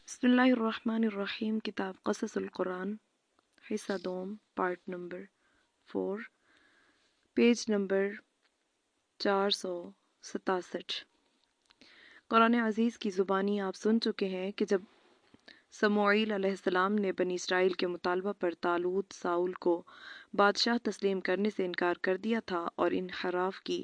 بسم اللہ الرحمن الرحیم۔ کتاب قصص القرآن، حصہ دوم، پارٹ نمبر 4، پیج نمبر 467۔ قرآن عزیز کی زبانی آپ سن چکے ہیں کہ جب سموئیل علیہ السلام نے بنی اسرائیل کے مطالبہ پر طالوت ساؤل کو بادشاہ تسلیم کرنے سے انکار کر دیا تھا اور انحراف کی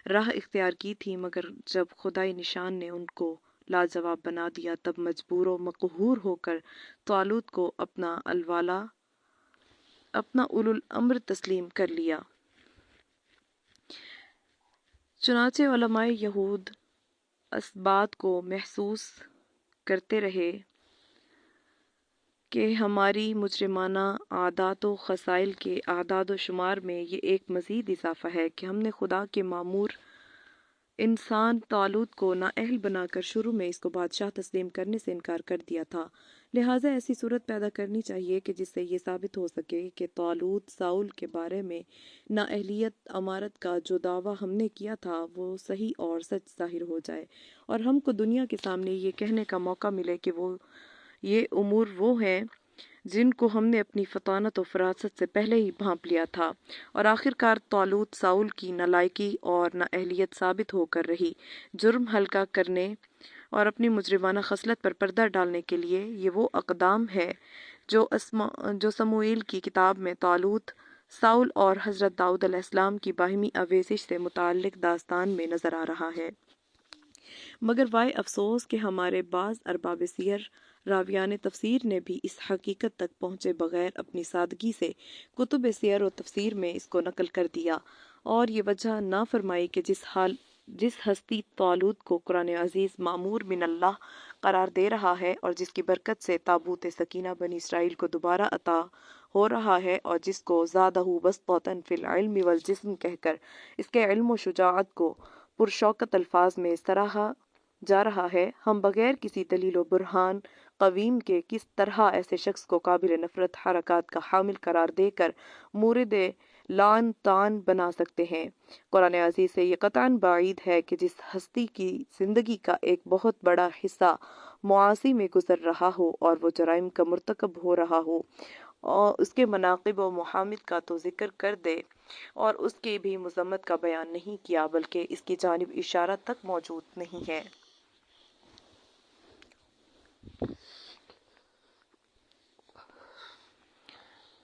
راہ اختیار کی تھی، مگر جب خدائی نشان نے ان کو لاجواب بنا دیا تب مجبور و مقہور ہو کر طالوت کو اپنا اولو الامر تسلیم کر لیا۔ چنانچہ علماء یہود اس بات کو محسوس کرتے رہے کہ ہماری مجرمانہ عادات و خصائل کے اعداد و شمار میں یہ ایک مزید اضافہ ہے کہ ہم نے خدا کے مامور انسان طالوت کو نااہل بنا کر شروع میں اس کو بادشاہ تسلیم کرنے سے انکار کر دیا تھا، لہٰذا ایسی صورت پیدا کرنی چاہیے کہ جس سے یہ ثابت ہو سکے کہ طالوت ساؤل کے بارے میں نااہلیت امارت کا جو دعویٰ ہم نے کیا تھا وہ صحیح اور سچ ظاہر ہو جائے، اور ہم کو دنیا کے سامنے یہ کہنے کا موقع ملے کہ یہ امور وہ ہیں جن کو ہم نے اپنی فطانت و فراست سے پہلے ہی بھانپ لیا تھا، اور آخرکار طالوت ساؤل کی نالائکی اور نااہلیت ثابت ہو کر رہی۔ جرم ہلکا کرنے اور اپنی مجرمانہ خصلت پر پردہ ڈالنے کے لیے یہ وہ اقدام ہے جو سموئیل کی کتاب میں طالوت ساؤل اور حضرت داؤد علیہ السلام کی باہمی آویزش سے متعلق داستان میں نظر آ رہا ہے۔ مگر وائے افسوس کہ ہمارے بعض ارباب سیر راویان تفسیر نے بھی اس حقیقت تک پہنچے بغیر اپنی سادگی سے کتب سیر و تفسیر میں اس کو نقل کر دیا، اور یہ وجہ نہ فرمائی کہ جس ہستی طالوت کو قرآن عزیز مامور من اللہ قرار دے رہا ہے اور جس کی برکت سے تابوت سکینہ بنی اسرائیل کو دوبارہ عطا ہو رہا ہے، اور جس کو زادہ بسطۃ فی العلم والجسم کہہ کر اس کے علم و شجاعت کو پرشوکت الفاظ میں سراہا جا رہا ہے، ہم بغیر کسی دلیل و برہان قویم کے کس طرح ایسے شخص کو قابل نفرت حرکات کا حامل قرار دے کر مورد لعن طعن بنا سکتے ہیں؟ قرآن عزیز سے یہ قطعاً بعید ہے کہ جس ہستی کی زندگی کا ایک بہت بڑا حصہ معاصی میں گزر رہا ہو اور وہ جرائم کا مرتکب ہو رہا ہو، اور اس کے مناقب و محامد کا تو ذکر کر دے اور اس کی بھی مذمت کا بیان نہیں کیا، بلکہ اس کی جانب اشارہ تک موجود نہیں ہے۔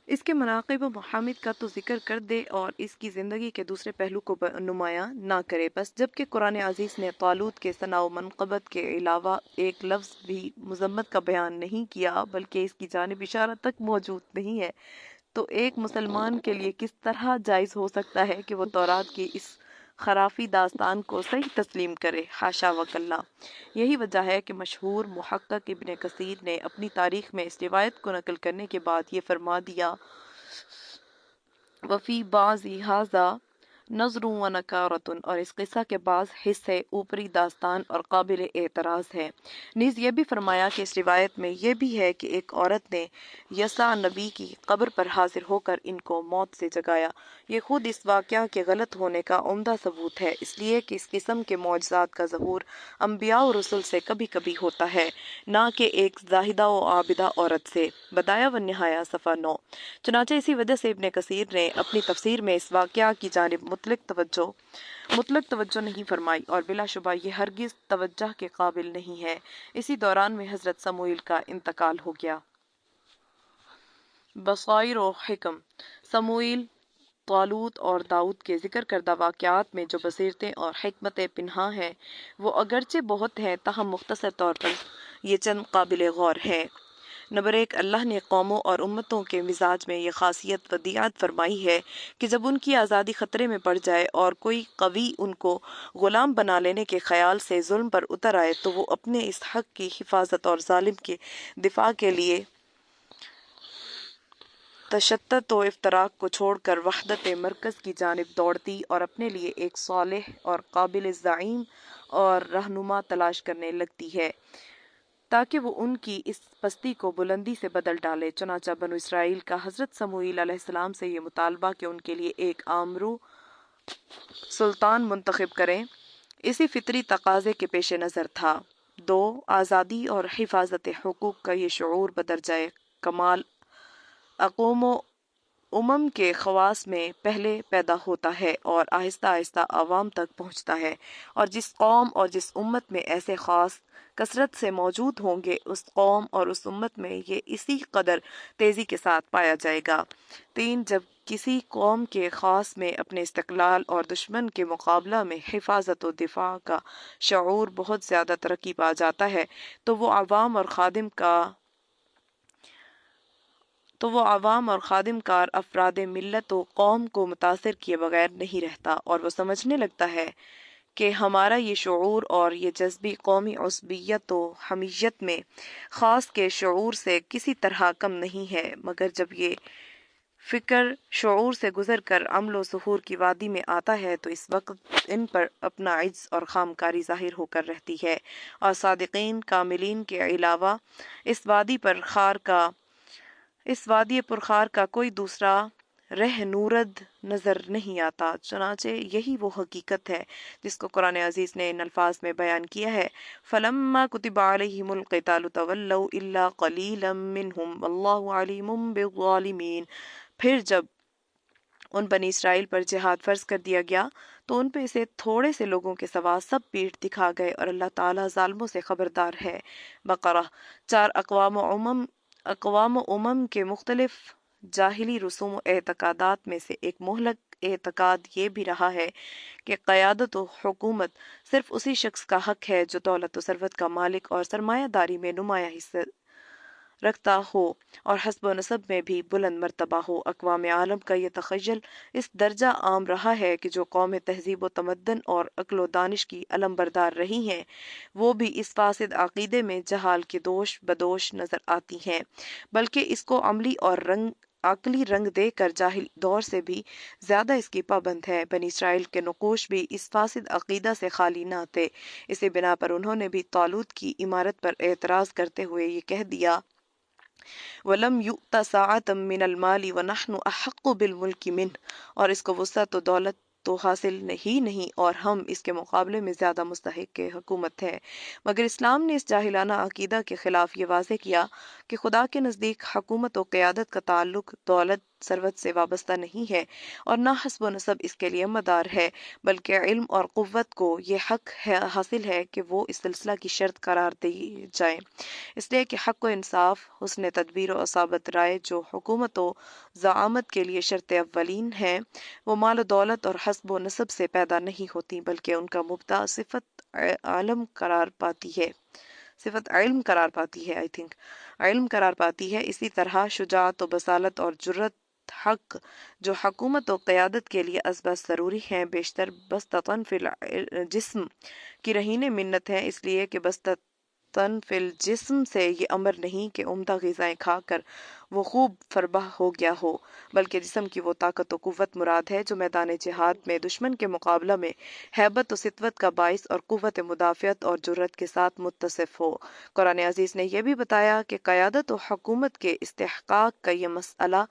اس کے مناقب و محامد کا تو ذکر کر دے اور اس کی زندگی کے دوسرے پہلو کو نمایاں نہ کرے بس، جبکہ قرآن عزیز نے طالوت کے ثنا و منقبت کے علاوہ ایک لفظ بھی مذمت کا بیان نہیں کیا، بلکہ اس کی جانب اشارہ تک موجود نہیں ہے، تو ایک مسلمان کے لیے کس طرح جائز ہو سکتا ہے کہ وہ تورات کی اس خرافی داستان کو صحیح تسلیم کرے؟ حاشا وکلا۔ یہی وجہ ہے کہ مشہور محقق ابن کثیر نے اپنی تاریخ میں اس روایت کو نقل کرنے کے بعد یہ فرما دیا، وفی بعض ھذا نظر و نکارۃ، اور اس قصہ کے بعض حصے اوپری داستان اور قابل اعتراض ہیں۔ نیز یہ بھی فرمایا کہ اس روایت میں یہ بھی ہے کہ ایک عورت نے یسع نبی کی قبر پر حاضر ہو کر ان کو موت سے جگایا۔ یہ خود اس واقعہ کے غلط ہونے کا عمدہ ثبوت ہے، اس لیے کہ اس قسم کے معجزات کا ظہور انبیاء و رسل سے کبھی کبھی ہوتا ہے، نہ کہ ایک زاہدہ و عابدہ عورت سے۔ بدایہ و نہایہ صفحہ 9۔ چنانچہ اسی وجہ سے ابن کثیر نے اپنی تفسیر میں اس واقعہ کی جانب مطلق توجہ نہیں فرمائی، اور بلا شبہ یہ ہرگز توجہ کے قابل نہیں ہے۔ اسی دوران میں حضرت سموئیل کا انتقال ہو گیا۔ بصائر و حکم۔ سموئیل، طالوت اور داؤد کے ذکر کردہ واقعات میں جو بصیرتیں اور حکمتیں پنہاں ہیں وہ اگرچہ بہت ہیں، تاہم مختصر طور پر یہ چند قابل غور ہیں۔ نمبر 1، اللہ نے قوموں اور امتوں کے مزاج میں یہ خاصیت ودیعت فرمائی ہے کہ جب ان کی آزادی خطرے میں پڑ جائے اور کوئی قوی ان کو غلام بنا لینے کے خیال سے ظلم پر اتر آئے تو وہ اپنے اس حق کی حفاظت اور ظالم کے دفاع کے لیے تشدد و افتراق کو چھوڑ کر وحدت مرکز کی جانب دوڑتی اور اپنے لیے ایک صالح اور قابل زعیم اور رہنما تلاش کرنے لگتی ہے تاکہ وہ ان کی اس پستی کو بلندی سے بدل ڈالے۔ چنانچہ بنو اسرائیل کا حضرت سموئیل علیہ السلام سے یہ مطالبہ کہ ان کے لیے ایک آمرو سلطان منتخب کریں، اسی فطری تقاضے کے پیش نظر تھا۔ 2. آزادی اور حفاظت حقوق کا یہ شعور بدرجہ کمال اقوام و امم کے خواص میں پہلے پیدا ہوتا ہے اور آہستہ آہستہ عوام تک پہنچتا ہے، اور جس قوم اور جس امت میں ایسے خاص کثرت سے موجود ہوں گے اس قوم اور اس امت میں یہ اسی قدر تیزی کے ساتھ پایا جائے گا۔ 3. جب کسی قوم کے خاص میں اپنے استقلال اور دشمن کے مقابلہ میں حفاظت و دفاع کا شعور بہت زیادہ ترقی پا جاتا ہے تو وہ عوام اور خادم کار افراد ملت و قوم کو متاثر کیے بغیر نہیں رہتا، اور وہ سمجھنے لگتا ہے کہ ہمارا یہ شعور اور یہ جذبی قومی عصبیت و حمیت میں خاص کے شعور سے کسی طرح کم نہیں ہے، مگر جب یہ فکر شعور سے گزر کر عمل و ظہور کی وادی میں آتا ہے تو اس وقت ان پر اپنا عجز اور خامکاری ظاہر ہو کر رہتی ہے، اور صادقین کاملین کے علاوہ اس وادی پرخار کا کوئی دوسرا رہنورد نظر نہیں آتا۔ چنانچہ یہی وہ حقیقت ہے جس کو قرآن عزیز نے ان الفاظ میں بیان کیا ہے، فَلَمَّا كُتِبَ عَلَيْهِمُ الْقِتَالُ تَوَلَّوْا إِلَّا قَلِيلًا مِّنْهُمْ وَاللَّهُ عَلِيمٌ بِالظَّالِمِينَ۔ پھر جب ان بنی اسرائیل پر جہاد فرض کر دیا گیا تو ان پہ سے تھوڑے سے لوگوں کے سوا سب پیٹھ دکھا گئے، اور اللہ تعالیٰ ظالموں سے خبردار ہے۔ بقرہ۔ 4. اقوام و امم کے مختلف جاہلی رسوم و اعتقادات میں سے ایک مہلک اعتقاد یہ بھی رہا ہے کہ قیادت و حکومت صرف اسی شخص کا حق ہے جو دولت و ثروت کا مالک اور سرمایہ داری میں نمایاں حصہ رکھتا ہو اور حسب و نسب میں بھی بلند مرتبہ ہو۔ اقوام عالم کا یہ تخیل اس درجہ عام رہا ہے کہ جو قومیں تہذیب و تمدن اور عقل و دانش کی علم بردار رہی ہیں وہ بھی اس فاسد عقیدے میں جہال کے دوش بدوش نظر آتی ہیں، بلکہ اس کو عقلی رنگ دے کر جاہل دور سے بھی زیادہ اس کی پابند ہے۔ بنی اسرائیل کے نقوش بھی اس فاسد عقیدہ سے خالی نہ تھے، اسی بنا پر انہوں نے بھی طالوت کی امارت پر اعتراض کرتے ہوئے یہ کہہ دیا، وَلَمْ يُؤْتَ سَاعَةً مِّنَ الْمَالِ وَنَحْنُ أَحَقُّ بِالْمُلْكِ مِنْهُ، اور اس کو وسعت و دولت تو حاصل نہیں اور ہم اس کے مقابلے میں زیادہ مستحق حکومت ہے۔ مگر اسلام نے اس جاہلانہ عقیدہ کے خلاف یہ واضح کیا کہ خدا کے نزدیک حکومت و قیادت کا تعلق دولت ثروت سے وابستہ نہیں ہے اور نہ حسب و نسب اس کے لیے مدار ہے، بلکہ علم اور قوت کو یہ حق حاصل ہے کہ وہ اس سلسلہ کی شرط قرار دی جائیں، اس لیے کہ حق و انصاف، حسن تدبیر و اصابت رائے جو حکومت و زعامت کے لیے شرط اولین ہیں، وہ مال و دولت اور حسب و نسب سے پیدا نہیں ہوتی بلکہ ان کا مبدا صفت علم قرار پاتی ہے۔ اسی طرح شجاعت و بصالت اور جرأت حق جو حکومت و قیادت کے لیے ازبز ضروری ہیں بیشتر بسطتاً فی الجسم کی رہین منت ہیں، اس لیے کہ بسطتاً فی الجسم سے یہ امر نہیں کہ عمدہ غذائیں کھا کر وہ خوب فربہ ہو گیا ہو، بلکہ جسم کی وہ طاقت و قوت مراد ہے جو میدان جہاد میں دشمن کے مقابلہ میں ہیبت و سطوت کا باعث اور قوت مدافعت اور جرأت کے ساتھ متصف ہو۔ قرآن عزیز نے یہ بھی بتایا کہ قیادت و حکومت کے استحقاق کا یہ مسئلہ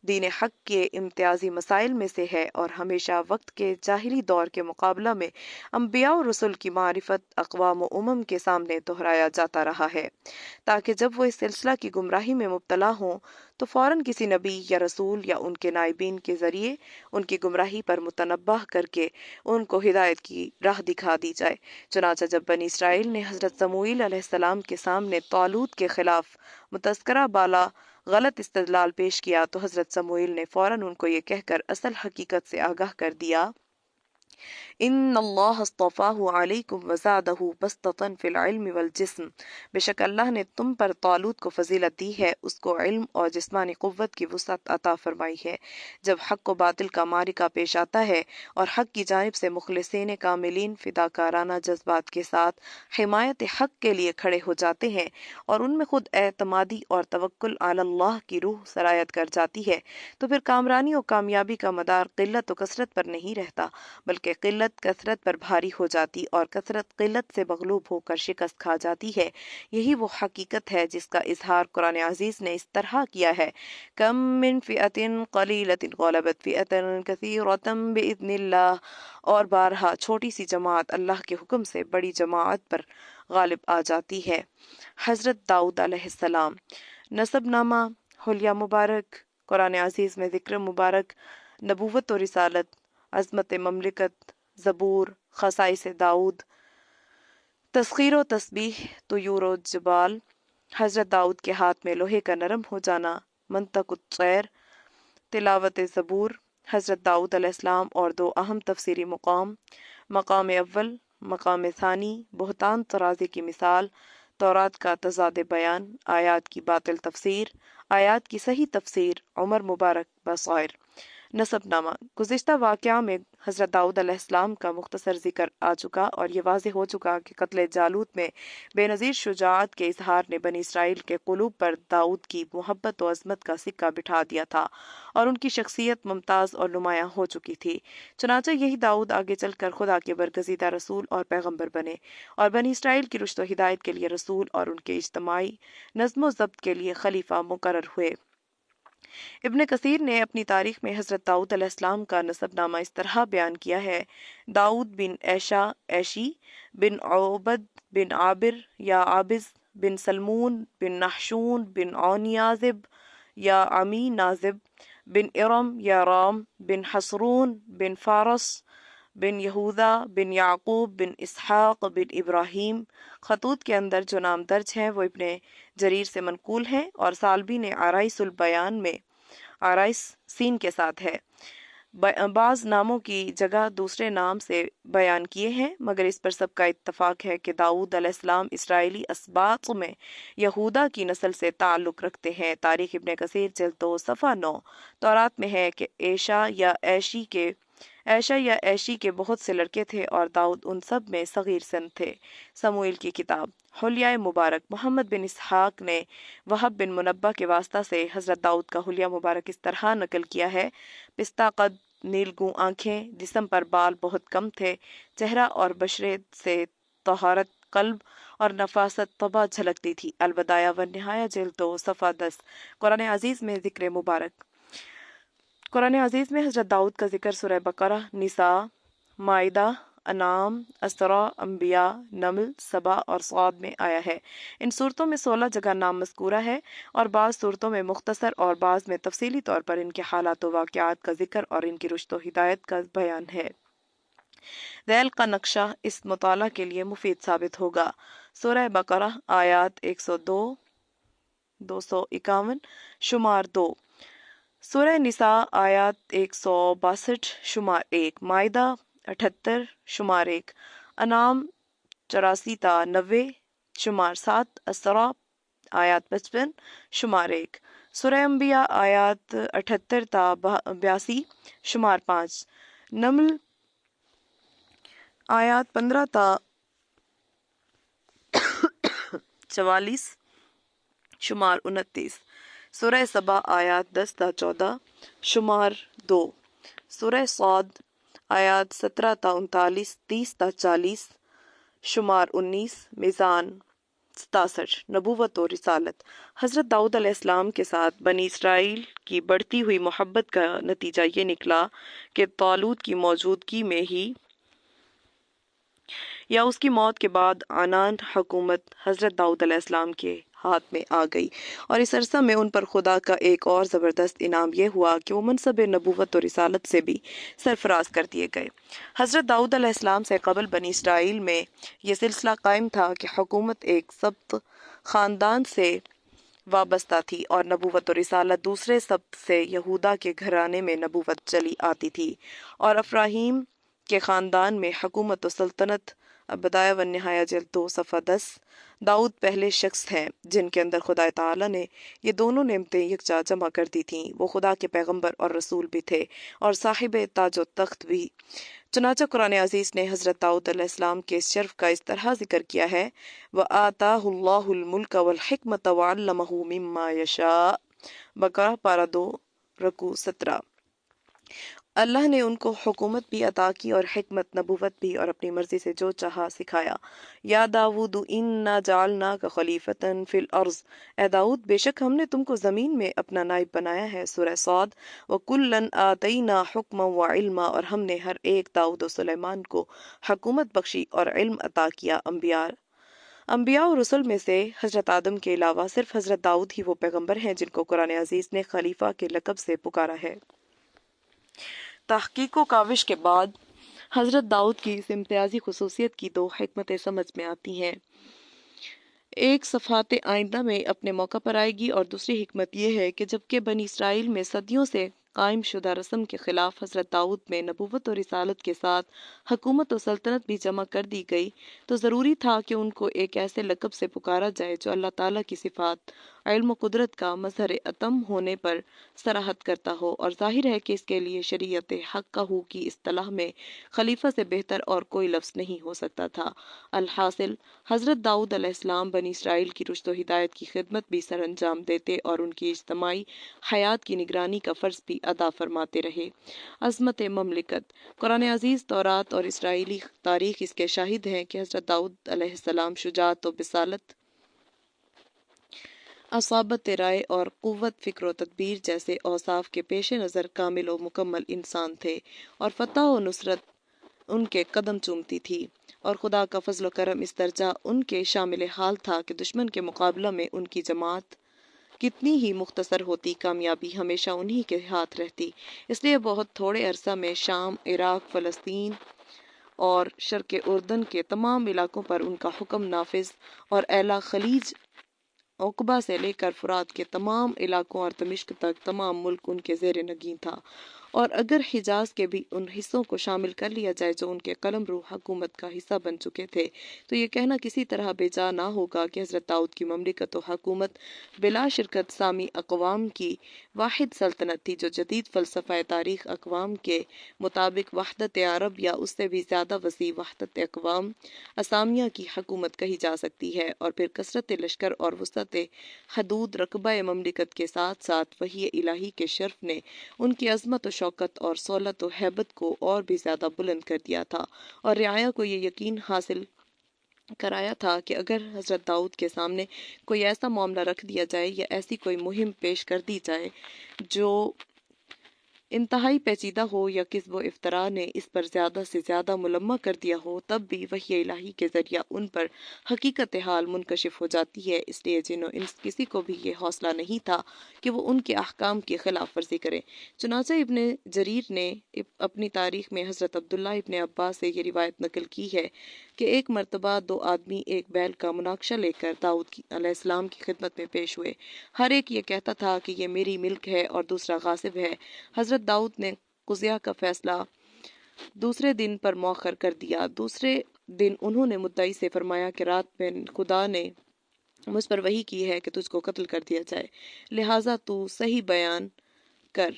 دین حق کے امتیازی مسائل میں سے ہے اور ہمیشہ وقت کے جاہلی دور کے مقابلہ میں انبیاء و رسل کی معرفت اقوام و امم کے سامنے دہرایا جاتا رہا ہے، تاکہ جب وہ اس سلسلہ کی گمراہی میں مبتلا ہوں تو فوراً کسی نبی یا رسول یا ان کے نائبین کے ذریعے ان کی گمراہی پر متنبہ کر کے ان کو ہدایت کی راہ دکھا دی جائے۔ چنانچہ جب بنی اسرائیل نے حضرت سموئیل علیہ السلام کے سامنے طالوت کے خلاف متذکرہ بالا غلط استدلال پیش کیا تو حضرت سموئیل نے فوراً ان کو یہ کہہ کر اصل حقیقت سے آگاہ کر دیا، ان اللہ اصطفاہ علیکم وزادہ بسطۃ فی العلم والجسم، بے شک اللہ نے تم پر طالوت کو فضیلت دی ہے، اس کو علم اور جسمانی قوت کی وسعت عطا فرمائی ہے۔ جب حق و باطل کا معرکہ پیش آتا ہے اور حق کی جانب سے مخلصین کاملین فداکارانہ جذبات کے ساتھ حمایت حق کے لیے کھڑے ہو جاتے ہیں اور ان میں خود اعتمادی اور توکل علی اللہ کی روح سرایت کر جاتی ہے تو پھر کامرانی و کامیابی کا مدار قلت و کثرت پر نہیں رہتا بلکہ قلت کثرت پر بھاری ہو جاتی اور کثرت قلت سے مغلوب ہو کر شکست کھا جاتی ہے۔ یہی وہ حقیقت ہے جس کا اظہار قرآن عزیز نے اس طرح کیا ہے، کم من فئۃ قلیلۃ غلبت فئۃ کثیرۃ بإذن اللہ، اور بارہا چھوٹی سی جماعت اللہ کے حکم سے بڑی جماعت پر غالب آ جاتی ہے۔ حضرت داؤد علیہ السلام، نسب نامہ، حلیہ مبارک، قرآن عزیز میں ذکر مبارک، نبوت و رسالت، عظمت مملکت، زبور، خصائص داؤد، تسخیر و تسبیح، طیور و جبال، حضرت داؤد کے ہاتھ میں لوہے کا نرم ہو جانا، منطق الطیر، تلاوت زبور، حضرت داؤد علیہ السلام اور دو اہم تفسیری مقام، مقام اول، مقام ثانی، بہتان ترازی کی مثال، تورات کا تضاد بیان، آیات کی باطل تفسیر، آیات کی صحیح تفسیر، عمر مبارک بصائر۔ نسب نامہ، گزشتہ واقعہ میں حضرت داؤد علیہ السلام کا مختصر ذکر آ چکا اور یہ واضح ہو چکا کہ قتل جالوت میں بے نظیر شجاعت کے اظہار نے بنی اسرائیل کے قلوب پر داؤد کی محبت و عظمت کا سکہ بٹھا دیا تھا اور ان کی شخصیت ممتاز اور نمایاں ہو چکی تھی۔ چنانچہ یہی داؤد آگے چل کر خدا کے برگزیدہ رسول اور پیغمبر بنے اور بنی اسرائیل کی رشد و ہدایت کے لیے رسول اور ان کے اجتماعی نظم و ضبط کے لیے خلیفہ مقرر ہوئے۔ ابن کثیر نے اپنی تاریخ میں حضرت داؤد علیہ السلام کا نسب نامہ اس طرح بیان کیا ہے: داؤد بن ایشا ایشی، بن عبد بن عابر یا عابز، بن سلمون، بن نحشون، بن عونیازب یا عمی نازب، بن ارم یا رام، بن حصرون، بن فارس، بن یہوذا، بن یعقوب، بن اسحاق، بن ابراہیم۔ خطوط کے اندر جو نام درج ہیں وہ ابن جریر سے منقول ہیں اور سالبی نے آرائس البیان میں آرائس سین کے ساتھ ہے، بعض ناموں کی جگہ دوسرے نام سے بیان کیے ہیں، مگر اس پر سب کا اتفاق ہے کہ داؤد علیہ السلام اسرائیلی اسباط میں یہودا کی نسل سے تعلق رکھتے ہیں۔ تاریخ ابن کثیر جلد 2 صفحہ 9۔ تورات میں ہے کہ ایشا یا ایشی کے بہت سے لڑکے تھے اور داؤد ان سب میں صغیر سن تھے۔ سموئیل کی کتاب، حلیہ مبارک، محمد بن اسحاق نے وہب بن منبہ کے واسطہ سے حضرت داؤد کا حلیہ مبارک اس طرح نقل کیا ہے: پستہ قد، نیلگوں آنکھیں، جسم پر بال بہت کم تھے، چہرہ اور بشرے سے طہارت قلب اور نفاست طبع جھلکتی تھی۔ البدایہ والنہایہ جلد 2 صفحہ 10۔ قرآن عزیز میں ذکر مبارک، قرآن عزیز میں حضرت داؤد کا ذکر سورہ بقرہ، نساء، مائدہ، انعام، اسراء، انبیاء، نمل، سبا اور صاد میں آیا ہے۔ ان صورتوں میں 16 جگہ نام مذکورہ ہے اور بعض صورتوں میں مختصر اور بعض میں تفصیلی طور پر ان کے حالات و واقعات کا ذکر اور ان کی رشد و ہدایت کا بیان ہے۔ ذیل کا نقشہ اس مطالعہ کے لیے مفید ثابت ہوگا۔ سورہ بقرہ آیات 102 251 شمار 2، سورہ نساء آیات 162 شمار 1، مائدہ 78 شمار 1، انعام 84 تا 90 شمار 7، اسراء آیات 55 شمار 1، سورہ انبیاء آیات 78 تا 82 شمار 5، نمل آیات 15 تا 44 شمار 29، سورہ سبا آیات 10 تا 14 شمار 2، سورہ صاد آیات 17 تا 39 30 تا 40 شمار 19، میزان 67۔ نبوت و رسالت، حضرت داؤد علیہ السلام کے ساتھ بنی اسرائیل کی بڑھتی ہوئی محبت کا نتیجہ یہ نکلا کہ طالوت کی موجودگی میں ہی یا اس کی موت کے بعد عنان حکومت حضرت داؤد علیہ السلام کے ہاتھ میں آ گئی، اور اس عرصہ میں ان پر خدا کا ایک اور زبردست انعام یہ ہوا کہ وہ منصب نبوت و رسالت سے بھی سرفراز کر دیے گئے۔ حضرت داؤد علیہ السلام سے قبل بنی اسرائیل میں یہ سلسلہ قائم تھا کہ حکومت ایک سبط خاندان سے وابستہ تھی اور نبوت و رسالت دوسرے سبط سے یہودا کے گھرانے میں نبوت چلی آتی تھی، اور افراہیم کے خاندان میں حکومت و سلطنت۔ البدایہ والنہایہ جلد 2 صفحہ 10۔ داؤد پہلے شخص ہیں جن کے اندر خدا تعالیٰ نے یہ دونوں نعمتیں یکجا جمع کر دی تھیں۔ وہ خدا کے پیغمبر اور رسول بھی تھے اور صاحب تاج و تخت بھی۔ چنانچہ قرآن عزیز نے حضرت داؤد علیہ السلام کے اس شرف کا اس طرح ذکر کیا ہے: وَآتَاهُ اللَّهُ الْمُلْكَ وَالْحِكْمَةَ وَعَلَّمَهُ مِمَّا يَشَاءُ۔ بقرہ پارہ 2 رکوع 17۔ اللہ نے ان کو حکومت بھی عطا کی اور حکمت، نبوت بھی، اور اپنی مرضی سے جو چاہا سکھایا۔ یا داؤد انا جعلناک خلیفۃ فی الارض، اے داؤد بے شک ہم نے تم کو زمین میں اپنا نائب بنایا ہے۔ سورہ صاد، وَكُلًّا آتَيْنَا حُکْمًا وَعِلْمًا، اور ہم نے ہر ایک داؤد و سلیمان کو حکومت بخشی اور علم عطا کیا۔ انبیاء اور رسل میں سے حضرت آدم کے علاوہ صرف حضرت داؤد ہی وہ پیغمبر ہیں جن کو قرآن عزیز نے خلیفہ کے لقب سے پکارا ہے۔ تحقیق و کاوش کے بعد حضرت داؤد کی اس امتیازی خصوصیت کی دو حکمتیں سمجھ میں آتی ہیں۔ ایک صفحات آئندہ میں اپنے موقع پر آئے گی، اور دوسری حکمت یہ ہے کہ جبکہ بنی اسرائیل میں صدیوں سے قائم شدہ رسم کے خلاف حضرت داؤد میں نبوت اور رسالت کے ساتھ حکومت و سلطنت بھی جمع کر دی گئی، تو ضروری تھا کہ ان کو ایک ایسے لقب سے پکارا جائے جو اللہ تعالیٰ کی صفات، علم و قدرت کا مظہر اتم ہونے پر صراحت کرتا ہو، اور ظاہر ہے کہ اس کے لیے شریعت حقہ کی اصطلاح میں خلیفہ سے بہتر اور کوئی لفظ نہیں ہو سکتا تھا۔ الحاصل حضرت داؤد علیہ السلام بنی اسرائیل کی رشد و ہدایت کی خدمت بھی سر انجام دیتے اور ان کی اجتماعی حیات کی نگرانی کا فرض بھی ادا فرماتے رہے۔ عظمت مملکت۔ قرآن عزیز، تورات اور اسرائیلی تاریخ اس کے شاہد ہیں کہ حضرت داؤد علیہ السلام شجاعت و بصالت، اصابت رائے اور قوت فکر و تدبیر جیسے اوصاف کے پیش نظر کامل و مکمل انسان تھے، اور فتح و نصرت ان کے قدم چومتی تھی، اور خدا کا فضل و کرم اس درجہ ان کے شامل حال تھا کہ دشمن کے مقابلہ میں ان کی جماعت کتنی ہی مختصر ہوتی، کامیابی ہمیشہ انہی کے ہاتھ رہتی۔ اس لیے بہت تھوڑے عرصہ میں شام، عراق، فلسطین اور شرق اردن کے تمام علاقوں پر ان کا حکم نافذ، اور اعلیٰ خلیج عقبہ سے لے کر فرات کے تمام علاقوں اور دمشق تک تمام ملک ان کے زیر نگین تھا۔ اور اگر حجاز کے بھی ان حصوں کو شامل کر لیا جائے جو ان کے قلم رو حکومت کا حصہ بن چکے تھے، تو یہ کہنا کسی طرح بے جا نہ ہوگا کہ حضرت داؤد کی مملکت و حکومت بلا شرکت سامی اقوام کی واحد سلطنت تھی، جو جدید فلسفہ تاریخ اقوام کے مطابق وحدت عرب یا اس سے بھی زیادہ وسیع وحدت اقوام اسامیہ کی حکومت کہی جا سکتی ہے۔ اور پھر کثرت لشکر اور وسعت حدود رقبہ مملکت کے ساتھ ساتھ وحی الہی کے شرف نے ان کی عظمت و شوکت اور صولت و ہیبت کو اور بھی زیادہ بلند کر دیا تھا، اور رعایا کو یہ یقین حاصل کرایا تھا کہ اگر حضرت داؤد کے سامنے کوئی ایسا معاملہ رکھ دیا جائے یا ایسی کوئی مہم پیش کر دی جائے جو انتہائی پیچیدہ ہو یا کذب و افطرا نے اس پر زیادہ سے زیادہ ملمہ کر دیا ہو، تب بھی وحی الہی کے ذریعہ ان پر حقیقت حال منکشف ہو جاتی ہے۔ اس لیے جن و انس کسی کو بھی یہ حوصلہ نہیں تھا کہ وہ ان کے احکام کی خلاف ورزی کرے۔ چنانچہ ابن جریر نے اپنی تاریخ میں حضرت عبداللہ ابن عباس سے یہ روایت نقل کی ہے کہ ایک مرتبہ دو آدمی ایک بیل کا مناقشہ لے کر داؤد علیہ السلام کی خدمت میں پیش ہوئے۔ ہر ایک یہ کہتا تھا کہ یہ میری ملک ہے اور دوسرا غاصب ہے۔ حضرت داؤد نے قضیہ کا فیصلہ دوسرے دن پر مؤخر کر دیا۔ دوسرے دن انہوں نے مدعی سے فرمایا کہ رات میں خدا نے مجھ پر وحی کی ہے کہ تجھ کو قتل کر دیا جائے، لہٰذا تو صحیح بیان کر۔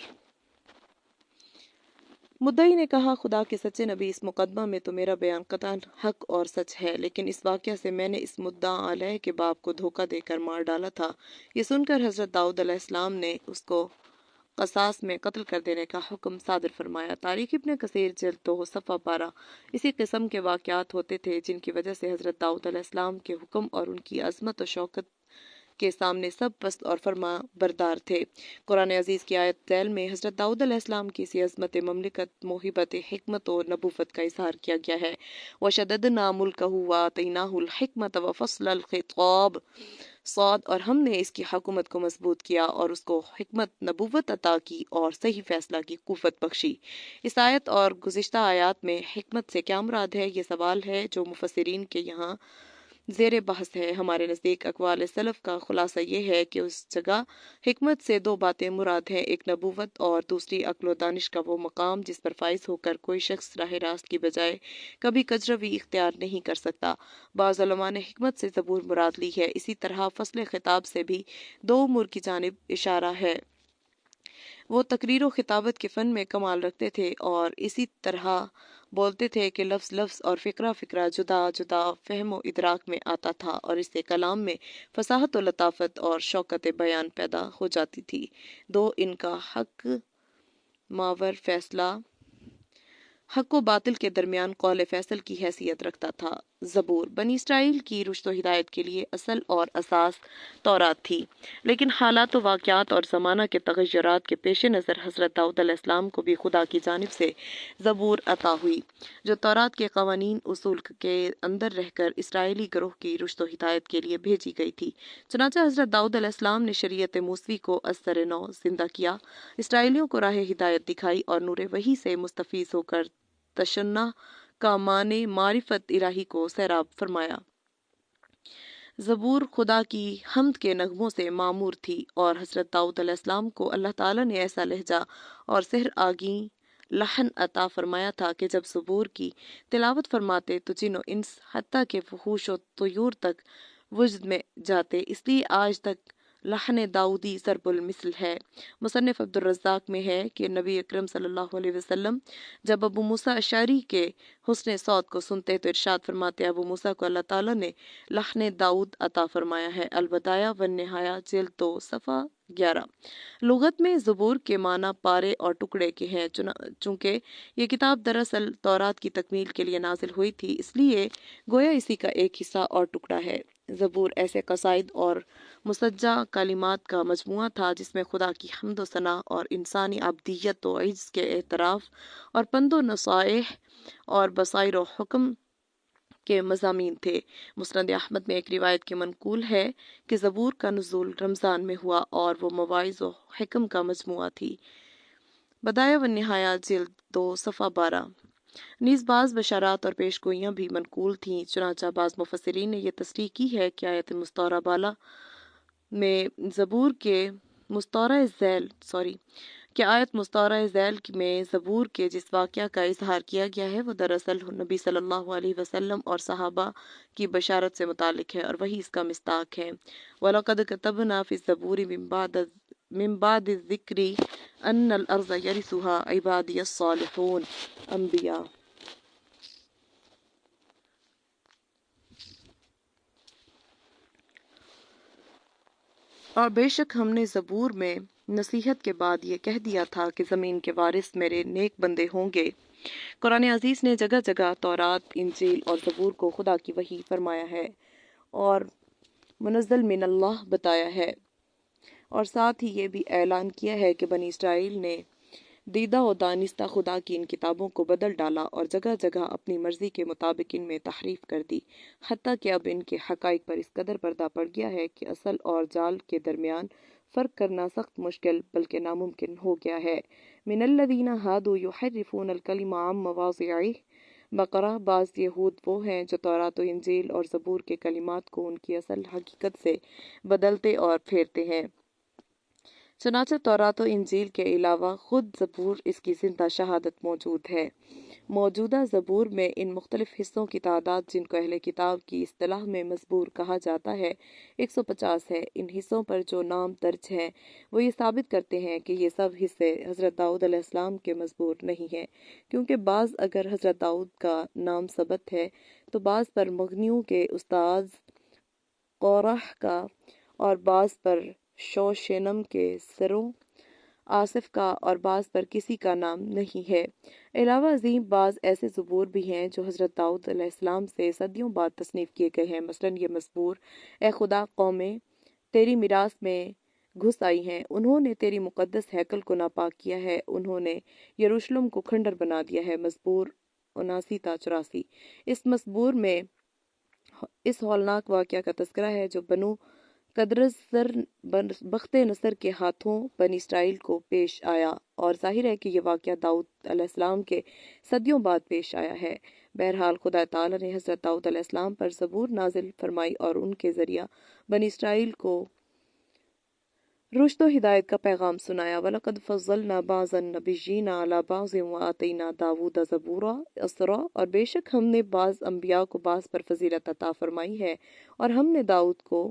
مدعی نے کہا، خدا کے سچے نبی، اس مقدمہ میں تو میرا بیان قطعاً حق اور سچ ہے، لیکن اس واقعہ سے میں نے اس مدعا علیہ کے باپ کو دھوکہ دے کر مار ڈالا تھا۔ یہ سن کر حضرت داؤد علیہ السلام نے اس کو قصاص میں قتل کر دینے کا حکم صادر فرمایا۔ تاریخ ابن کثیر جلد 2 صفحہ 12۔ اسی قسم کے واقعات ہوتے تھے جن کی وجہ سے حضرت داؤد علیہ السلام کے حکم اور ان کی عظمت و شوکت کے سامنے سب پست اور فرما بردار تھے۔ قرآن عزیز کی آیت ذیل میں حضرت داؤد علیہ السلام کی اسی عظمت مملکت، موہبت حکمت و نبوت کا اظہار کیا گیا ہے۔ وَشَدَّدْنَا مُلْكَهُ وَآتَيْنَاهُ الْحِكْمَةَ وَفَصْلَ الْخِطَابِ صاد، اور ہم نے اس کی حکومت کو مضبوط کیا اور اس کو حکمت نبوت عطا کی اور صحیح فیصلہ کی قوت بخشی۔ اس آیت اور گزشتہ آیات میں حکمت سے کیا مراد ہے، یہ سوال ہے جو مفسرین کے یہاں زیر بحث ہے۔ ہمارے نزدیک اقوال سلف کا خلاصہ یہ ہے کہ اس جگہ حکمت سے 2 باتیں مراد ہیں، ایک نبوت اور دوسری عقل و دانش کا وہ مقام جس پر فائز ہو کر کوئی شخص راہ راست کی بجائے کبھی کجروی اختیار نہیں کر سکتا۔ بعض علماء نے حکمت سے زبور مراد لی ہے۔ اسی طرح فصل خطاب سے بھی 2 امور کی جانب اشارہ ہے۔ وہ تقریر و خطابت کے فن میں کمال رکھتے تھے اور اسی طرح بولتے تھے کہ لفظ لفظ اور فقرہ فقرہ جدا جدا فہم و ادراک میں آتا تھا، اور اس سے کلام میں فصاحت و لطافت اور شوکت بیان پیدا ہو جاتی تھی۔ 2 ان کا حق ماور فیصلہ حق و باطل کے درمیان قول فیصل کی حیثیت رکھتا تھا۔ زبور بنی اسرائیل کی رشد و ہدایت کے لیے اصل اور اساس تورات تھی، لیکن حالات و واقعات اور زمانہ کے تغیرات کے پیش نظر حضرت داؤد علیہ السلام کو بھی خدا کی جانب سے زبور عطا ہوئی، جو تورات کے قوانین اصول کے اندر رہ کر اسرائیلی گروہ کی رشد و ہدایت کے لیے بھیجی گئی تھی۔ چنانچہ حضرت داؤد علیہ السلام نے شریعت موسوی کو از سر نو زندہ کیا، اسرائیلیوں کو راہ ہدایت دکھائی اور نور وحی سے مستفیض ہو کر تشنع کا معنی معرفت الہی کو سیراب فرمایا۔ زبور خدا کی حمد کے نغموں سے معمور تھی اور حضرت داؤد علیہ السلام کو اللہ تعالیٰ نے ایسا لہجہ اور سحر آگیں لحن عطا فرمایا تھا کہ جب زبور کی تلاوت فرماتے تو جن و انس حتیٰ کہ وحوش و طیور تک وجد میں جاتے، اس لیے آج تک لحن داؤدی ضرب المثل ہے۔ مصنف عبدالرزاق میں ہے کہ نبی اکرم صلی اللہ علیہ وسلم جب ابو موسیٰ اشعری کے حسن صوت کو سنتے تو ارشاد فرماتے، ابو موسیٰ کو اللہ تعالیٰ نے لحن داؤد عطا فرمایا ہے۔ البدایہ والنہایہ جلد 2 صفحہ 11۔ لغت میں زبور کے معنی پارے اور ٹکڑے کے ہیں، چونکہ یہ کتاب دراصل تورات کی تکمیل کے لیے نازل ہوئی تھی، اس لیے گویا اسی کا ایک حصہ اور ٹکڑا ہے۔ زبور ایسے قصائد اور مسجع کلمات کا مجموعہ تھا جس میں خدا کی حمد و ثنا اور انسانی عبدیت و عجز کے اعتراف اور پند و نصائح اور بصائر و حکم کے مضامین تھے۔ مسند احمد میں ایک روایت کے منقول ہے کہ زبور کا نزول رمضان میں ہوا اور وہ مواعظ و حکم کا مجموعہ تھی۔ بدایہ والنہایہ جلد 2 صفحہ 12۔ نیز بعض بشارات اور پیشگوئیاں بھی منقول تھیں، چنانچہ بعض مفسرین نے یہ تصریح کی ہے کہ آیت مستورہ بالا میں زبور کے آیت مستورہ ذیل میں زبور کے جس واقعہ کا اظہار کیا گیا ہے وہ دراصل نبی صلی اللہ علیہ وسلم اور صحابہ کی بشارت سے متعلق ہے اور وہی اس کا مصداق ہے۔ وَلَقَدْ كَتَبْنَا فِي الزَّبُورِ مِن بَعْدِ الذِّكْرِ أَنَّ الْأَرْضَ يَرِثُهَا عِبَادِيَ الصَّالِحُونَ۔ انبیاء۔ اور بے شک ہم نے زبور میں نصیحت کے بعد یہ کہہ دیا تھا کہ زمین کے وارث میرے نیک بندے ہوں گے۔ قرآن عزیز نے جگہ جگہ تورات، انجیل اور زبور کو خدا کی وحی فرمایا ہے اور منزل من اللہ بتایا ہے، اور ساتھ ہی یہ بھی اعلان کیا ہے کہ بنی اسرائیل نے دیدہ و دانستہ خدا کی ان کتابوں کو بدل ڈالا اور جگہ جگہ اپنی مرضی کے مطابق ان میں تحریف کر دی، حتیٰ کہ اب ان کے حقائق پر اس قدر پردہ پڑ گیا ہے کہ اصل اور جال کے درمیان فرق کرنا سخت مشکل بلکہ ناممکن ہو گیا ہے۔ من الذین ہادوا یحرفون الکلم عن مواضعہ۔ بقرہ۔ بعض یہود وہ ہیں جو تورات و انجیل اور زبور کے کلمات کو ان کی اصل حقیقت سے بدلتے اور پھیرتے ہیں، چنانچہ تورات و انجیل کے علاوہ خود زبور اس کی زندہ شہادت موجود ہے۔ موجودہ زبور میں ان مختلف حصوں کی تعداد جن کو اہل کتاب کی اصطلاح میں مزبور کہا جاتا ہے 150 ہے۔ ان حصوں پر جو نام درج ہیں وہ یہ ثابت کرتے ہیں کہ یہ سب حصے حضرت داؤد علیہ السلام کے مزبور نہیں ہیں، کیونکہ بعض اگر حضرت داؤد کا نام ثبت ہے تو بعض پر مغنیوں کے استاذ قورح کا اور بعض پر شوشنم کے سروں آصف کا اور بعض پر کسی کا نام نہیں ہے۔ علاوہ ازیں بعض ایسے زبور بھی ہیں جو حضرت داؤد علیہ السلام سے صدیوں بعد تصنیف کیے گئے ہیں، مثلاً یہ مزبور: اے خدا، قومیں تیری میراث میں گھس آئی ہیں، انہوں نے تیری مقدس ہیکل کو ناپاک کیا ہے، انہوں نے یروشلم کو کھنڈر بنا دیا ہے۔ مزبور 79 تا 84۔ اس مزبور میں اس ہولناک واقعہ کا تذکرہ ہے جو بنو قدرزر بخت نصر کے ہاتھوں بنی اسرائیل کو پیش آیا، اور ظاہر ہے کہ یہ واقعہ داؤد علیہ السلام کے صدیوں بعد پیش آیا ہے۔ بہرحال خدا تعالیٰ نے حضرت داؤد علیہ السلام پر زبور نازل فرمائی اور ان کے ذریعہ بنی اسرائیل کو رشد و ہدایت کا پیغام سنایا۔ وَلَقَدْ فَضَّلْنَا بَعْضَ النَّبِيِّينَ عَلَى بَعْضٍ وَآتَيْنَا دَاوُودَ زَبُورًا اسرا۔ اور بے شک ہم نے بعض انبیاء کو بعض پر فضیلت عطا فرمائی ہے اور ہم نے داؤد کو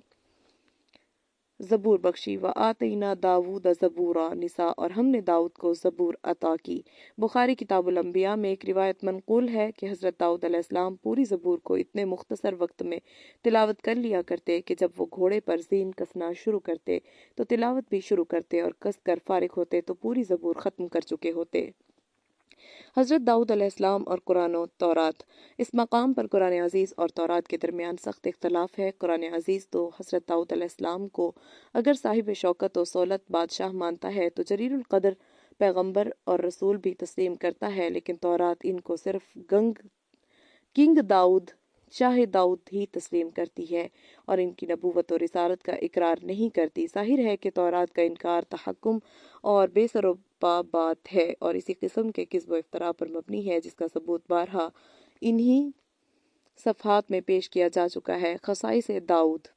زبور بخشی۔ وَآتَيْنَا دَاوُودَ زَبُورًا نساء۔ اور ہم نے داؤد کو زبور عطا کی۔ بخاری کتاب الانبیاء میں ایک روایت منقول ہے کہ حضرت داؤد علیہ السلام پوری زبور کو اتنے مختصر وقت میں تلاوت کر لیا کرتے کہ جب وہ گھوڑے پر زین کسنا شروع کرتے تو تلاوت بھی شروع کرتے اور کس کر فارغ ہوتے تو پوری زبور ختم کر چکے ہوتے۔ حضرت داؤد علیہ السلام اور قرآن و تورات۔ اس مقام پر قرآن عزیز اور تورات کے درمیان سخت اختلاف ہے۔ قرآن عزیز تو حضرت داؤد علیہ السلام کو اگر صاحب شوکت و سہولت بادشاہ مانتا ہے تو جلیل القدر پیغمبر اور رسول بھی تسلیم کرتا ہے، لیکن تورات ان کو صرف کنگ داؤد، شاہ داؤد ہی تسلیم کرتی ہے اور ان کی نبوت و رسالت کا اقرار نہیں کرتی۔ ظاہر ہے کہ تورات کا انکار تحکم اور بے سر و پا بات ہے اور اسی قسم کے کذب و افتراء پر مبنی ہے، جس کا ثبوت بارہا انہی صفحات میں پیش کیا جا چکا ہے۔ خصائص داؤد۔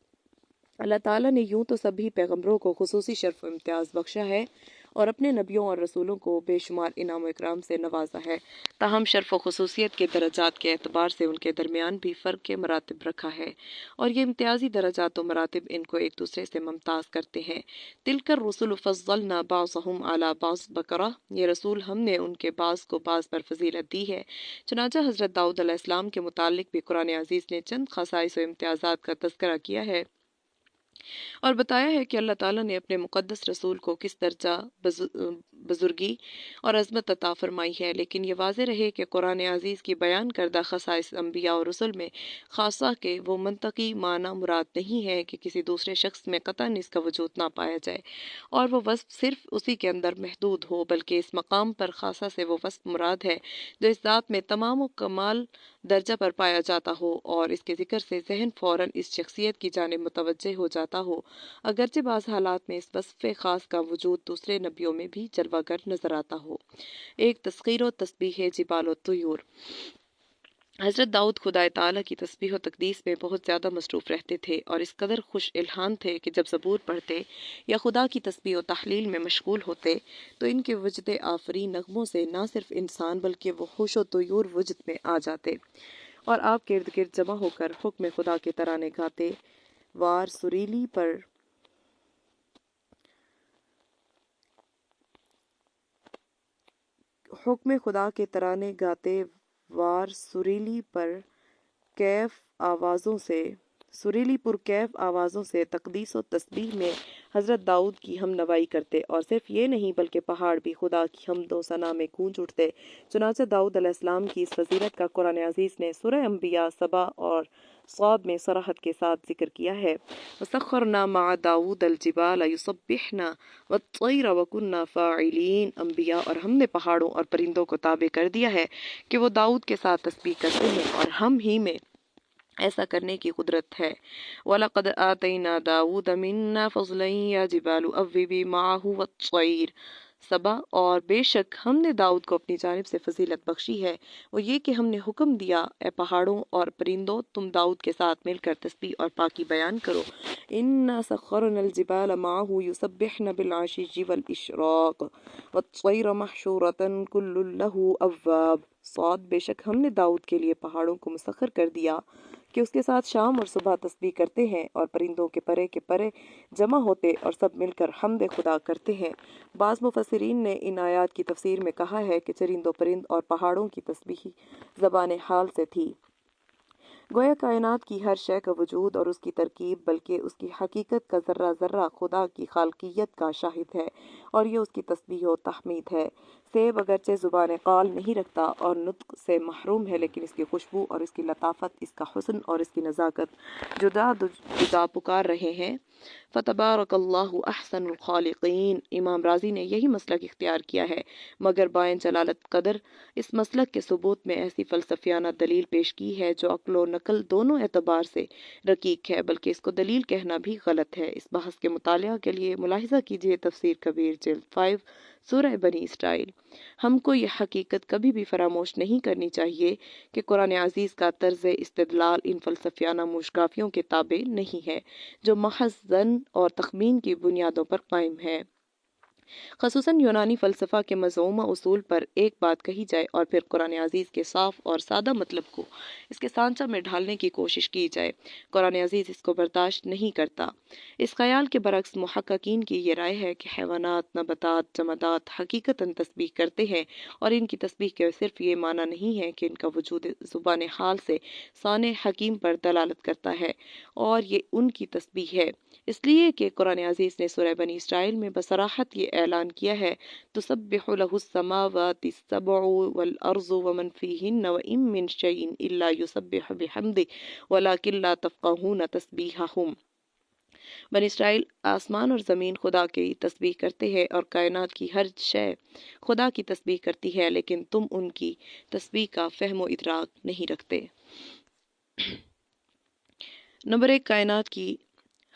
اللہ تعالیٰ نے یوں تو سبھی پیغمبروں کو خصوصی شرف و امتیاز بخشا ہے اور اپنے نبیوں اور رسولوں کو بے شمار انعام و اکرام سے نوازا ہے، تاہم شرف و خصوصیت کے درجات کے اعتبار سے ان کے درمیان بھی فرق کے مراتب رکھا ہے اور یہ امتیازی درجات و مراتب ان کو ایک دوسرے سے ممتاز کرتے ہیں۔ تلک الرسل فضلنا بعضهم علی بعض بکرہ، یہ رسول ہم نے ان کے بعض کو بعض پر فضیلت دی ہے۔ چنانچہ حضرت داؤد علیہ السلام کے متعلق بھی قرآن عزیز نے چند خصائص و امتیازات کا تذکرہ کیا ہے اور بتایا ہے کہ اللہ تعالیٰ نے اپنے مقدس رسول کو کس درجہ بزرگی اور عظمت عطا فرمائی ہے، لیکن یہ واضح رہے کہ قرآن عزیز کی بیان کردہ خصائص انبیاء اور رسل میں خاصہ کے وہ منطقی معنی مراد نہیں ہے کہ کسی دوسرے شخص میں قطعاً اس کا وجود نہ پایا جائے اور وہ وصف صرف اسی کے اندر محدود ہو، بلکہ اس مقام پر خاصہ سے وہ وصف مراد ہے جو اس ذات میں تمام و کمال درجہ پر پایا جاتا ہو اور اس کے ذکر سے ذہن فوراً اس شخصیت کی جانب متوجہ ہو جاتا ہو، اگرچہ بعض حالات میں اس وصف خاص کا وجود دوسرے نبیوں میں بھی جلوہ گر نظر آتا ہو۔ ایک تسخیر و تسبیح جبال و طیور۔ حضرت داؤد خدا تعالیٰ کی تسبیح و تقدیس میں بہت زیادہ مصروف رہتے تھے اور اس قدر خوش الحان تھے کہ جب زبور پڑھتے یا خدا کی تسبیح و تحلیل میں مشغول ہوتے تو ان کے وجد آفری نغموں سے نہ صرف انسان بلکہ وہ خوش و طیور وجد میں آ جاتے اور آپ کے ارد گرد جمع ہو کر حکم خدا کے ترانے گاتے وار سریلی پر سریلی پر کیف آوازوں سے تقدیس و تسبیح میں حضرت داؤد کی ہم نوائی کرتے اور صرف یہ نہیں بلکہ پہاڑ بھی خدا کی حمد و ثنا میں گونج اٹھتے۔ چنانچہ داؤد علیہ السلام کی اس فضیلت کا قرآن عزیز نے سورہ انبیاء سبا اور صاد میں صراحت کے ساتھ ذکر کیا ہے۔ وَسَخَّرْنَا مَعَ دَاوُودَ الْجِبَالَ يُسَبِّحْنَا وَالطَّيْرَ وَكُنَّا فَاعِلِينَ، انبیاء اور ہم نے پہاڑوں اور پرندوں کو تابع کر دیا ہے کہ وہ داؤد کے ساتھ تسبیح کرتے ہیں اور ہم ہی میں ایسا کرنے کی قدرت ہے۔ وَلَقَدْ آتَيْنَا دَاوُودَ مِنَّا فَضْلًا يَا جِبَالُ أَوِّبِي مَعَهُ وَالطَّيْرَ سبا، اور بے شک ہم نے داؤد کو اپنی جانب سے فضیلت بخشی ہے، وہ یہ کہ ہم نے حکم دیا اے پہاڑوں اور پرندوں تم داؤد کے ساتھ مل کر تسبیح اور پاکی بیان کرو۔ إِنَّا سَخَّرْنَا الْجِبَالَ مَعَهُ يُسَبِّحْنَ بِالْعَشِيِّ وَالْإِشْرَاقِ وَالطَّيْرَ مَحْشُورَةً كُلٌّ لَهُ أَوَّابٌ صاد، بے شک ہم نے داؤد کے لیے پہاڑوں کو مسخر کر دیا کہ اس کے ساتھ شام اور صبح تسبیح کرتے ہیں اور پرندوں کے پرے جمع ہوتے اور سب مل کر حمد خدا کرتے ہیں۔ بعض مفسرین نے ان آیات کی تفسیر میں کہا ہے کہ چرند و پرند اور پہاڑوں کی تسبیح زبان حال سے تھی، گویا کائنات کی ہر شے کا وجود اور اس کی ترکیب بلکہ اس کی حقیقت کا ذرہ ذرہ خدا کی خالقیت کا شاہد ہے اور یہ اس کی تسبیح و تحمید ہے۔ سیب اگرچہ زبان قال نہیں رکھتا اور نطق سے محروم ہے، لیکن اس کی خوشبو اور اس کی لطافت، اس کا حسن اور اس کی نزاکت جدا جدا پکار رہے ہیں۔ فَتَبَارَكَ اللَّهُ أَحْسَنُ الْخَالِقِينَ، امام راضی نے یہی مسلک اختیار کیا ہے، مگر بائیں جلالت قدر اس مسلک کے ثبوت میں ایسی فلسفیانہ دلیل پیش کی ہے جو عقل و نقل دونوں اعتبار سے رقیق ہے، بلکہ اس کو دلیل کہنا بھی غلط ہے۔ اس بحث کے مطالعہ کے لیے ملاحظہ کیجیے تفسیر کبیر جلد 5 سورہ بنی اسرائیل۔ ہم کو یہ حقیقت کبھی بھی فراموش نہیں کرنی چاہیے کہ قرآن عزیز کا طرز استدلال ان فلسفیانہ موشگافیوں کے تابع نہیں ہے جو محض ظن اور تخمین کی بنیادوں پر قائم ہے۔ خصوصاً یونانی فلسفہ کے مزعومہ اصول پر ایک بات کہی جائے اور پھر قرآن عزیز کے صاف اور سادہ مطلب کو اس کے سانچہ میں ڈھالنے کی کوشش کی جائے، قرآن عزیز اس کو برداشت نہیں کرتا۔ اس خیال کے برعکس محققین کی یہ رائے ہے کہ حیوانات، نباتات، جمادات حقیقتاً تسبیح کرتے ہیں اور ان کی تسبیح کے صرف یہ معنی نہیں ہے کہ ان کا وجود زبان حال سے صانع حکیم پر دلالت کرتا ہے اور یہ ان کی تسبیح ہے، اس لیے کہ قرآن عزیز نے سورہ بنی اسرائیل میں بصراحت یہ اعلان کیا ہے تسبح لہ السماوات السبع والارض ومن فیہن وإن من شیء الا یسبح بحمدہ ولکن لا تفقہون تسبیحہم۔ بنی اسرائیل آسمان اور زمین خدا کی تسبیح کرتے ہیں اور کائنات کی ہر شے خدا کی تسبیح کرتی ہے، لیکن تم ان کی تسبیح کا فہم و ادراک نہیں رکھتے۔ نمبر 1، کائنات کی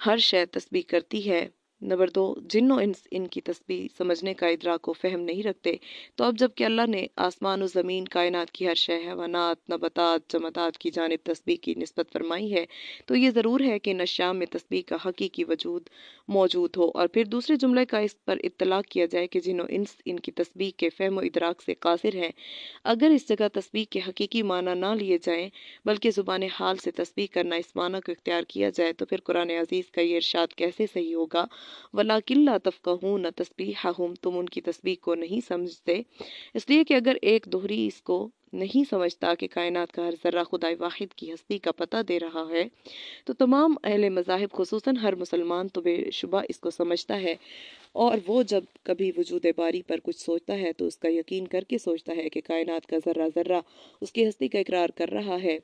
ہر شے تسبیح کرتی ہے۔ نمبر 2، جن و انس ان کی تسبیح سمجھنے کا ادراک و فہم نہیں رکھتے۔ تو اب جب کہ اللہ نے آسمان و زمین، کائنات کی ہر شے، حیوانات، نباتات، جمادات کی جانب تسبیح کی نسبت فرمائی ہے، تو یہ ضرور ہے کہ ان اشیاء میں تسبیح کا حقیقی وجود موجود ہو، اور پھر دوسرے جملے کا اس پر اطلاق کیا جائے کہ جن و انس ان کی تسبیح کے فہم و ادراک سے قاصر ہیں۔ اگر اس جگہ تسبیح کے حقیقی معنی نہ لیے جائیں بلکہ زبان حال سے تسبیح کرنا اس معنی کو اختیار کیا جائے، تو پھر قرآن عزیز کا یہ ارشاد کیسے صحیح ہوگا؟ وَلَٰكِن لَا تَفْقَهُونَ تَسْبِيحَهُمْ، تم ان کی تسبیح کو نہیں سمجھتے، اس لیے کہ اگر ایک دوہری اس کو نہیں سمجھتا کہ کائنات کا ہر ذرہ خدائے واحد کی ہستی کا پتہ دے رہا ہے، تو تمام اہل مذاہب خصوصاً ہر مسلمان تو بے شبہ اس کو سمجھتا ہے، اور وہ جب کبھی وجود باری پر کچھ سوچتا ہے تو اس کا یقین کر کے سوچتا ہے کہ کائنات کا ذرہ ذرہ اس کی ہستی کا اقرار کر رہا ہے،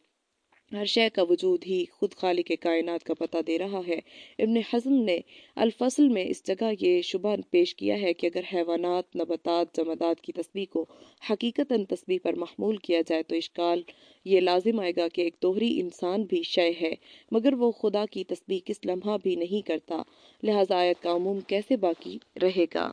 ہر شے کا وجود ہی خود خالق کائنات کا پتہ دے رہا ہے۔ ابن حزم نے الفصل میں اس جگہ یہ شبہ پیش کیا ہے کہ اگر حیوانات، نباتات، جمادات کی تسبیح کو حقیقتاً تسبیح پر محمول کیا جائے تو اشکال یہ لازم آئے گا کہ ایک دوہری انسان بھی شے ہے، مگر وہ خدا کی تسبیح کس لمحہ بھی نہیں کرتا، لہٰذا آیت کا عموم کیسے باقی رہے گا؟